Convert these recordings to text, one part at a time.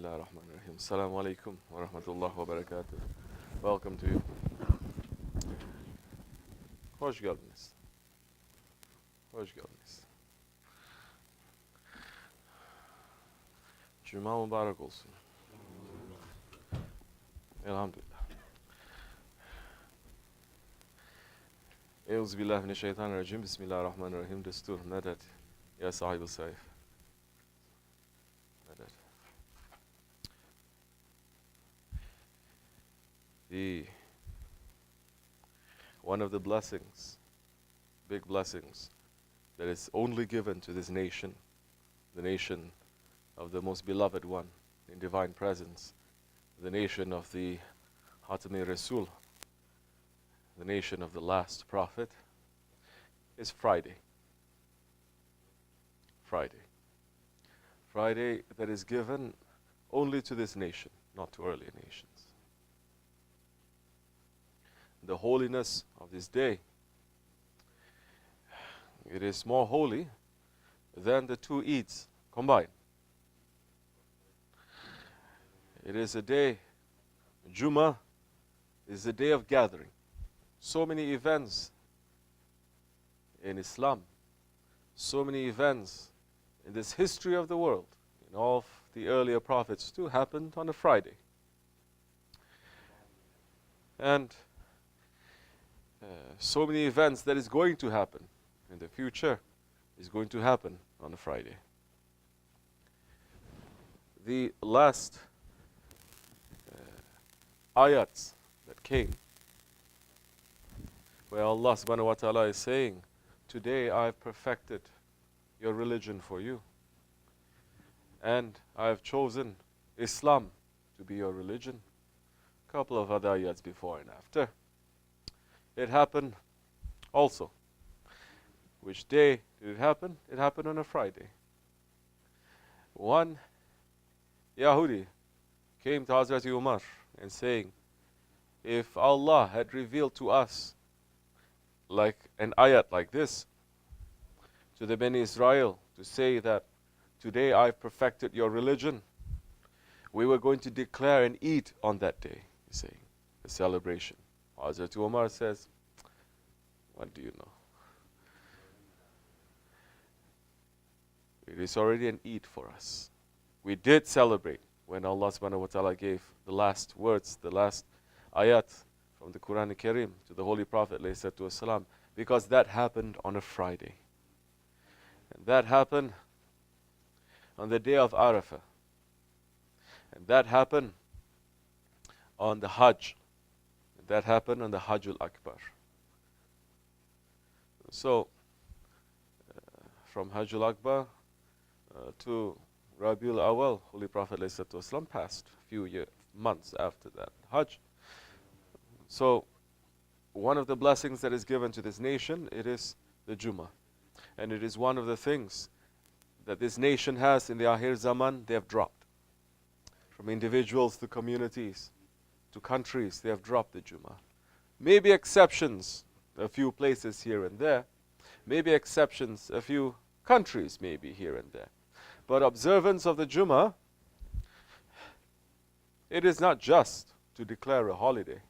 Bismillahirrahmanirrahim. Assalamu alaikum wa rahmatullahi wa barakatuh. Welcome to you. Hoş geldiniz. Hoş geldiniz. Cuma mübarek olsun. Elhamdülillah. Euzubillahimineşşeytanirracim. Bismillahirrahmanirrahim. Destur, medet. Ya sahibi sayf. Medet. One of the blessings, big blessings, that is only given to this nation, the nation of the most beloved one in divine presence, the nation of the Hatmi Rasul, the nation of the last prophet, is Friday. Friday. Friday that is given only to this nation, not to earlier nations. The holiness of this day, it is more holy than the two Eids combined. It is a day, Jumu'ah is a day of gathering. So many events in Islam, so many events in this history of the world, in all of the earlier prophets too, happened on a Friday. And so many events that is going to happen in the future is going to happen on a Friday. The last ayats that came, where Allah subhanahu wa ta'ala is saying, today I have perfected your religion for you, and I have chosen Islam to be your religion. A couple of other ayats before and after. It happened also. Which day did it happen? It happened on a Friday. One Yahudi came to Hazrat Umar and saying, if Allah had revealed to us like an ayat like this to the Bani Israel to say that today I've perfected your religion, we were going to declare and eat on that day, he's saying, a celebration. Hazrat Umar says, what do you know? It is already an Eid for us. We did celebrate when Allah subhanahu wa ta'ala gave the last words, the last ayat from the Quran al-Karim to the Holy Prophet ﷺ, because that happened on a Friday. And that happened on the day of Arafah. And that happened on the Hajj. And that happened on the Hajjul Akbar. So, from Hajjul Akbar to Rabiul Awal, Holy Prophet ﷺ passed a few months after that Hajj. So, one of the blessings that is given to this nation, it is the Jumu'ah. And it is one of the things that this nation has in the Akhir Zaman, they have dropped. From individuals to communities to countries, they have dropped the Jumu'ah. Maybe exceptions, a few places here and there. Maybe exceptions, a few countries maybe here and there. But observance of the Jumu'ah, it is not just to declare a holiday.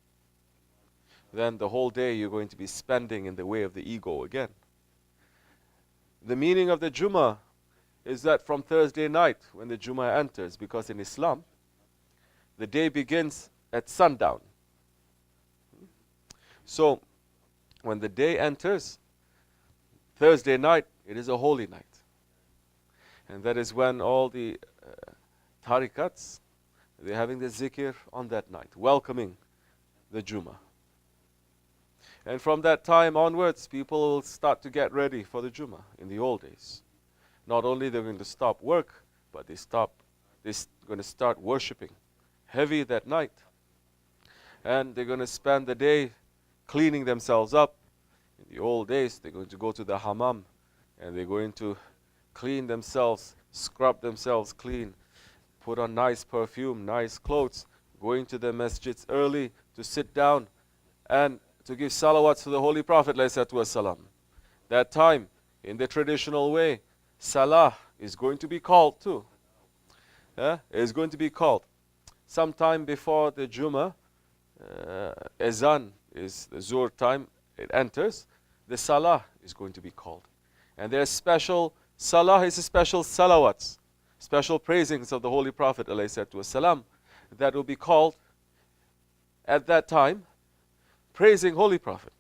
Then the whole day you're going to be spending in the way of the ego again. The meaning of the Jumu'ah is that from Thursday night when the Jumu'ah enters, because in Islam, the day begins at sundown. So, when the day enters, Thursday night, it is a holy night. And that is when all the tarikats, they're having the zikr on that night, welcoming the Jumu'ah. And from that time onwards, people will start to get ready for the Jumu'ah in the old days. Not only they're going to stop work, but they're going to start worshipping heavy that night. And they're going to spend the day cleaning themselves up. In the old days, they're going to go to the hammam and they're going to clean themselves, scrub themselves clean, put on nice perfume, nice clothes, going to the masjids early to sit down and to give salawats to the Holy Prophet ﷺ. That time, in the traditional way, salah is going to be called too. is going to be called. Sometime before the Jumu'ah, Azan is the Zuhr time, it enters, the Salah is going to be called. And there's special, Salah is a special salawats, special praisings of the Holy Prophet ﷺ, that will be called at that time, praising Holy Prophet.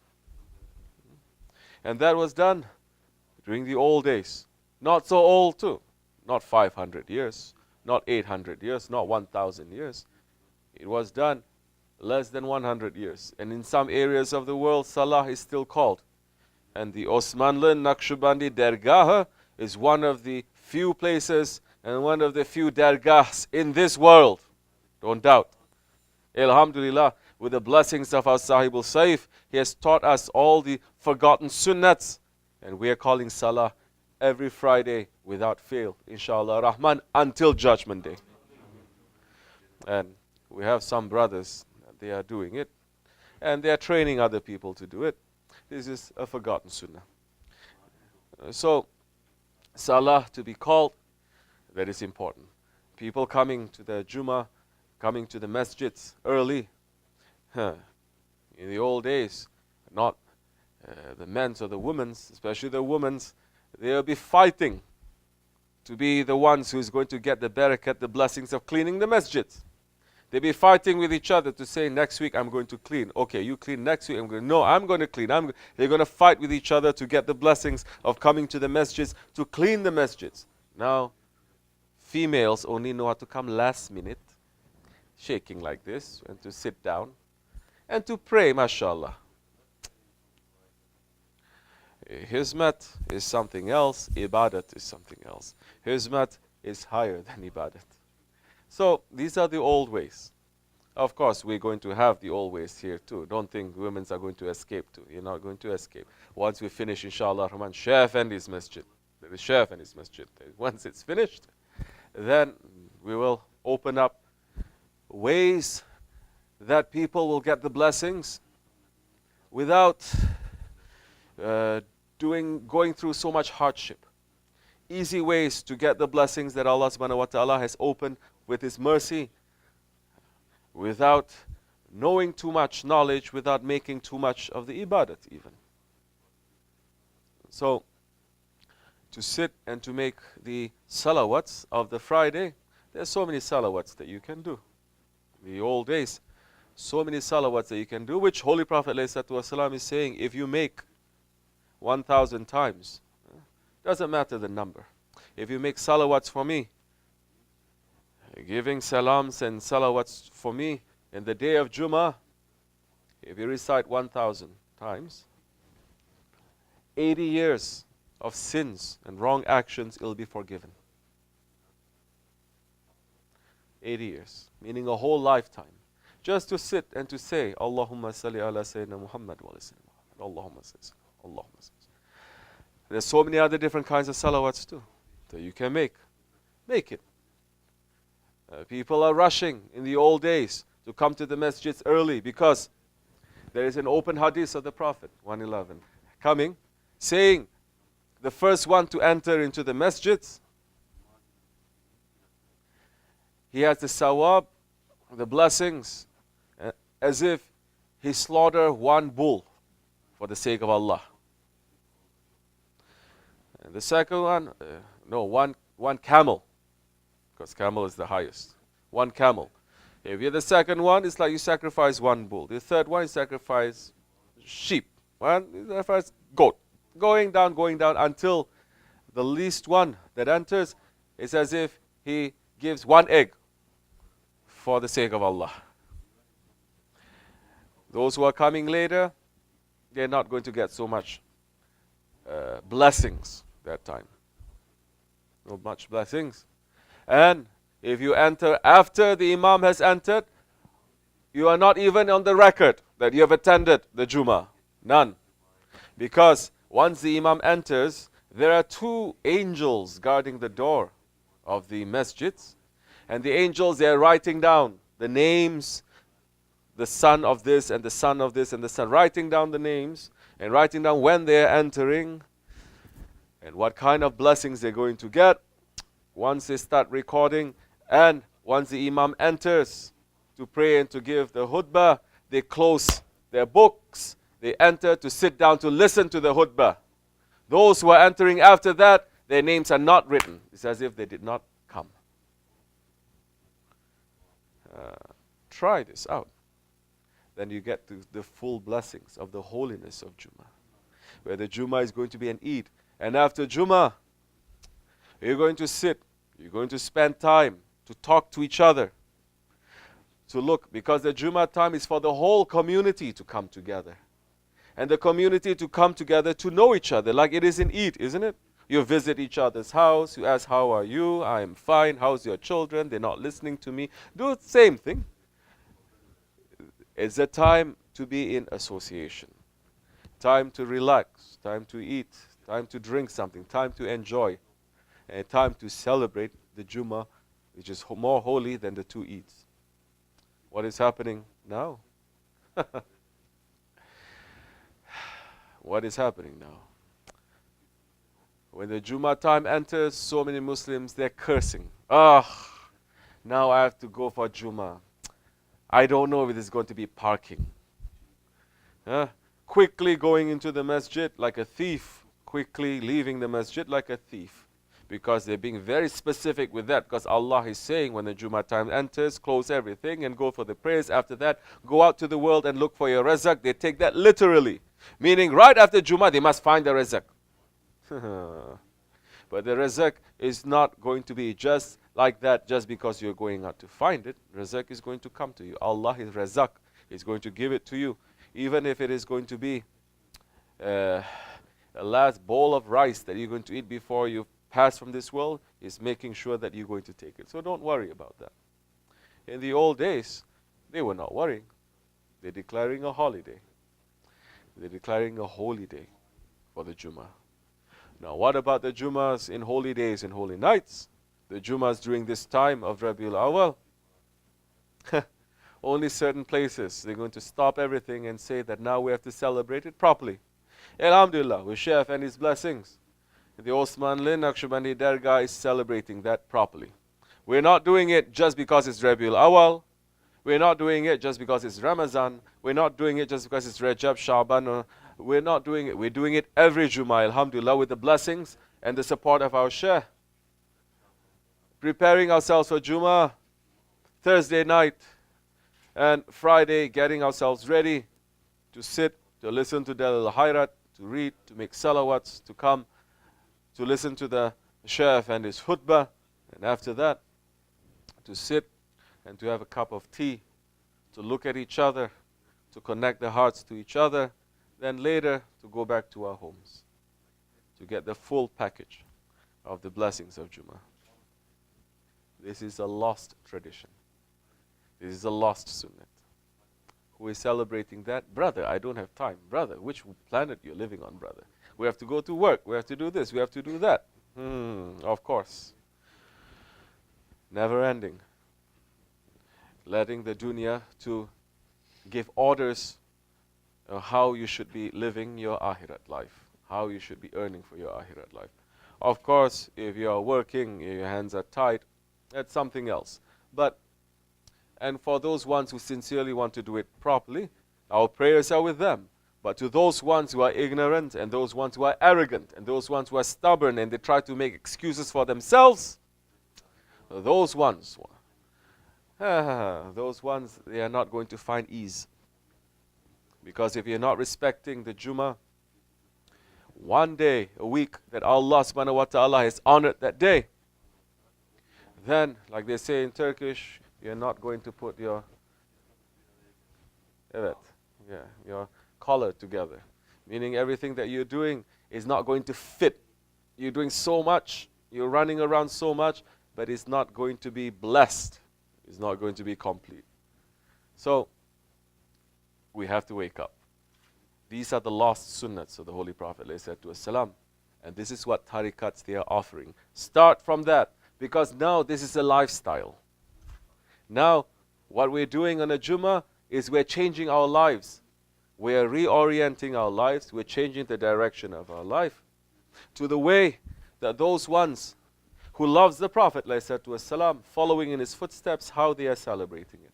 And that was done during the old days. Not so old too. Not 500 years, not 800 years, not 1,000 years. It was done less than 100 years. And in some areas of the world, Salah is still called. And the OSMANLI Naqshbandi Dergah is one of the few places and one of the few dergahs in this world. Don't doubt. Alhamdulillah, with the blessings of our Sahibul Saif, he has taught us all the forgotten sunnats. And we are calling Salah every Friday without fail, inshallah Rahman, until Judgment Day. And we have some brothers, they are doing it. And they are training other people to do it. This is a forgotten sunnah. So, Salah to be called, that is important. People coming to the Jummah, coming to the masjids early. In the old days, not the men's or the women's, especially the women's, they'll be fighting to be the ones who's going to get the barakat, the blessings of cleaning the masjids. They'll be fighting with each other to say, next week I'm going to clean. Okay, you clean next week. No, I'm going to clean. They're going to fight with each other to get the blessings of coming to the masjids, to clean the masjids. Now, females only know how to come last minute, shaking like this, and to sit down, and to pray, mashallah. Hizmat is something else, ibadat is something else. Hizmat is higher than ibadat. So, these are the old ways. Of course, we're going to have the old ways here too. Don't think women are going to escape too. You're not going to escape. Once we finish, inshallah, Rahman, Shaykh Effendi's masjid. There is Shaykh Effendi's masjid. Once it's finished, then we will open up ways that people will get the blessings without going through so much hardship. Easy ways to get the blessings that Allah subhanahu wa ta'ala has opened with His mercy, without knowing too much knowledge, without making too much of the ibadat even. So, to sit and to make the salawats of the Friday, there's so many salawats that you can do. In the old days, so many salawats that you can do, which Holy Prophet ﷺ is saying, if you make 1,000 times, doesn't matter the number. If you make salawats for me, giving salams and salawats for me in the day of Jumu'ah, if you recite 1,000 times, 80 years of sins and wrong actions will be forgiven. 80 years, meaning a whole lifetime. Just to sit and to say, Allahumma salli ala Sayyidina Muhammad wa ala Sayyidina Muhammad. Allahumma salli, Allahumma salli. There's so many other different kinds of salawats too that you can make. Make it. People are rushing in the old days to come to the masjids early because there is an open hadith of the Prophet, 111, coming, saying, the first one to enter into the masjids, he has the sawab, the blessings, as if he slaughtered one bull for the sake of Allah. And the second one, one camel, because camel is the highest. One camel. If you're the second one, it's like you sacrifice one bull. The third one, you sacrifice sheep. One, you sacrifice goat. Going down until the least one that enters is as if he gives one egg for the sake of Allah. Those who are coming later, they're not going to get so much blessings that time. Not much blessings. And if you enter after the Imam has entered, you are not even on the record that you have attended the Jumu'ah. None. Because once the Imam enters, there are two angels guarding the door of the masjids. And the angels, they are writing down the names, the son of this and the son of this and the son, writing down the names and writing down when they are entering and what kind of blessings they're going to get. Once they start recording, And once the Imam enters to pray and to give the khutbah, they close their books. They enter to sit down to listen to the khutbah. Those who are entering after that, their names are not written. It's as if they did not come. Try this out. Then you get to the full blessings of the holiness of Jumu'ah, where the Jumu'ah is going to be an Eid. And after Jumu'ah, you're going to sit, you're going to spend time to talk to each other, to look, because the Jumu'ah time is for the whole community to come together. And the community to come together to know each other, like it is in Eid, isn't it? You visit each other's house, you ask, how are you? I am fine. How's your children? They're not listening to me. Do the same thing. It's a time to be in association. Time to relax, time to eat, time to drink something, time to enjoy, and time to celebrate the Jumu'ah, which is more holy than the two Eids. What is happening now? What is happening now? When the Jumu'ah time enters, so many Muslims, they're cursing. Now I have to go for Jumu'ah. I don't know if there's going to be parking. Quickly going into the masjid like a thief. Quickly leaving the masjid like a thief. Because they're being very specific with that. Because Allah is saying when the Jumu'ah time enters, close everything and go for the prayers. After that, go out to the world and look for your razak. They take that literally. Meaning right after Jumu'ah, they must find the razak. But the razak is not going to be just like that just because you're going out to find it. Razak is going to come to you. Allah is razak. He's going to give it to you. Even if it is going to be a last bowl of rice that you're going to eat before you pass from this world, is making sure that you're going to take it. So don't worry about that. In the old days, they were not worrying. They're declaring a holiday. They're declaring a holy day for the Jumu'ah. Now, what about the Jumu'ahs in holy days and holy nights? The Jumu'ahs during this time of Rabiul Awal? Only certain places. They're going to stop everything and say that now we have to celebrate it properly. Alhamdulillah, with Chef and his blessings, the OSMANLI Naqshbandi Dergah is celebrating that properly. We're not doing it just because it's Rabiul Awal. We're not doing it just because it's Ramadan. We're not doing it just because it's Rajab, Shaban. We're not doing it. We're doing it every Jumu'ah, alhamdulillah, with the blessings and the support of our Shaykh. Preparing ourselves for Jumu'ah, Thursday night and Friday, getting ourselves ready to sit, to listen to Dalil Hayrat, to read, to make salawats, to come, to listen to the Shaykh and his khutbah, and after that, to sit and to have a cup of tea, to look at each other, to connect the hearts to each other, then later to go back to our homes, to get the full package of the blessings of Jumu'ah. This is a lost tradition. This is a lost sunnah. Who is celebrating that? Brother, I don't have time. Brother, which planet you're living on, brother? We have to go to work. We have to do this. We have to do that. Of course. Never ending. Letting the dunya to give orders of how you should be living your akhirat life, how you should be earning for your akhirat life. Of course, if you are working, your hands are tied, that's something else. And for those ones who sincerely want to do it properly, our prayers are with them. But to those ones who are ignorant, and those ones who are arrogant, and those ones who are stubborn, and they try to make excuses for themselves, those ones, they are not going to find ease. Because if you're not respecting the Jumu'ah, one day, a week that Allah subhanahu wa ta'ala has honored that day, then, like they say in Turkish, you're not going to put your collar together. Meaning everything that you're doing is not going to fit. You're doing so much, you're running around so much, but it's not going to be blessed. It's not going to be complete. So, we have to wake up. These are the lost sunnats of the Holy Prophet ﷺ. And this is what tariqats they are offering. Start from that, because now this is a lifestyle. Now, what we're doing on a Jumu'ah is we're changing our lives. We're reorienting our lives. We're changing the direction of our life to the way that those ones who loves the Prophet ﷺ, following in his footsteps, how they are celebrating it.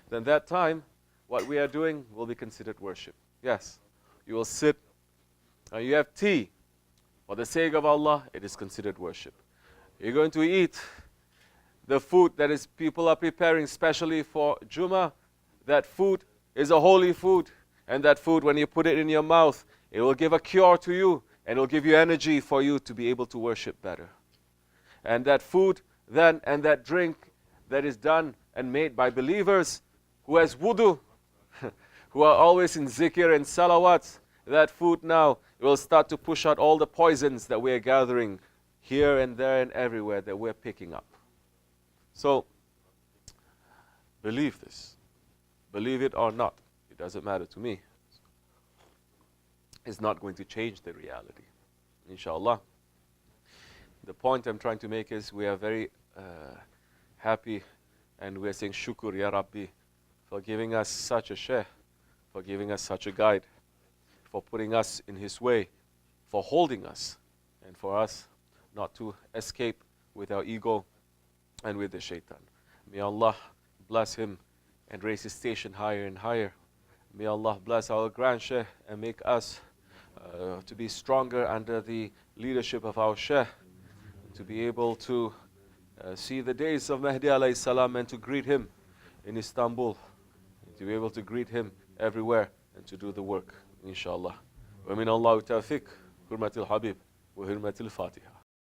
Then that time, what we are doing will be considered worship. Yes, you will sit and you have tea. For the sake of Allah, it is considered worship. You're going to eat the food that is people are preparing specially for Jumu'ah. That food is a holy food. And that food, when you put it in your mouth, it will give a cure to you. And it will give you energy for you to be able to worship better. And that food then, and that drink that is done and made by believers who has wudu, who are always in zikr and salawat, that food now will start to push out all the poisons that we are gathering here and there and everywhere that we're picking up. So, believe this. Believe it or not. It doesn't matter to me. It's not going to change the reality. Inshallah. The point I'm trying to make is we are very happy and we are saying shukr ya Rabbi for giving us such a shaykh, for giving us such a guide, for putting us in his way, for holding us, and for us not to escape with our ego and with the shaitan. May Allah bless him and raise his station higher and higher. May Allah bless our grand shaykh and make us to be stronger under the leadership of our shaykh, to be able to see the days of Mahdi alayhi salam and to greet him in Istanbul, to be able to greet him everywhere and to do the work, inshallah. Wa min Allahu tawfiq, hurmatil habib, wa hurmatil fatiha.